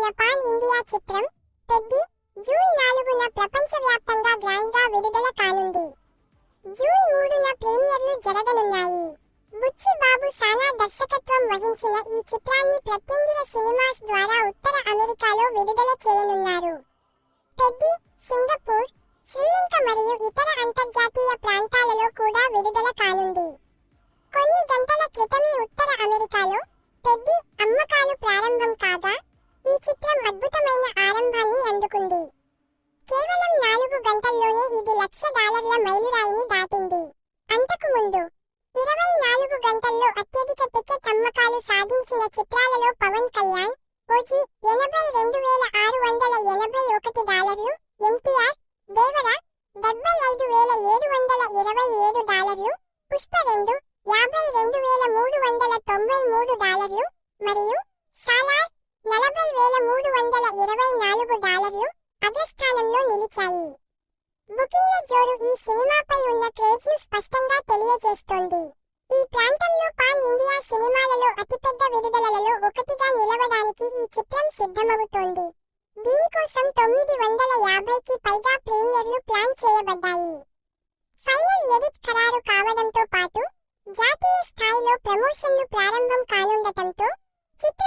నటించిన pan India చిత్రం Peddi June 4న ప్రపంచవ్యాప్తంగా గ్రాండ్గా విడుదల కానుంది. జూన్ 3న ప్రీమియర్లు జరగనున్నాయి. బుచ్చి బాబు సానా దర్శకత్వం వహించిన ఈ చిత్రాన్ని ప్రత్యంగిర సినిమాస్ ద్వారా ఉత్తర అమెరికాలో విడుదల చేయనున్నారు. పెద్ది సింగపూర్, శ్రీలంక మరియు ఇతర అంతర్జాతీయ ప్రాంతాలలో కూడా విడుదల కానుంది. కొన్ని గంటల క్రితమే ఉత్తర అమెరికాలో పెద్ది అమ్మకాలు ప్రారంభం కాగా ఈ చిత్రం అద్భుతమైన ఆరంభాన్ని అందుకుంది. కేవలం 4 గంటల్లోనే ఇది $1,00,000 మైలురాయిని దాటింది. అంతకు ముందు 24 గంటల్లో అత్యధిక టికెట్ అమ్మకాలు సాధించిన చిత్రాలలో పవన్ కళ్యాణ్ ఓజీ $82,681, ఎన్టీఆర్ దేవర $75,727, పుష్ప 2 $52,393 మరియు సాలార్ $40,324 అగ్రస్థానంలో నిలిచాయి. బుకింగ్ల జోరు ఈ సినిమాపై ఉన్న క్రేజ్ను స్పష్టంగా తెలియజేస్తోంది. ఈ ప్రాంతంలో పాన్ ఇండియా సినిమాలలో అతిపెద్ద విడుదలలలో ఒకటిగా నిలవడానికి ఈ చిత్రం సిద్ధమవుతోంది. దీనికోసం 950కి పైగా ప్రీమియర్లు ప్లాన్ చేయబడ్డాయి. ఫైనల్ ఎడిట్ ఖరారు కావడంతో పాటు జాతీయ స్థాయిలో ప్రమోషన్లు ప్రారంభం కానుండటంతో చిత్ర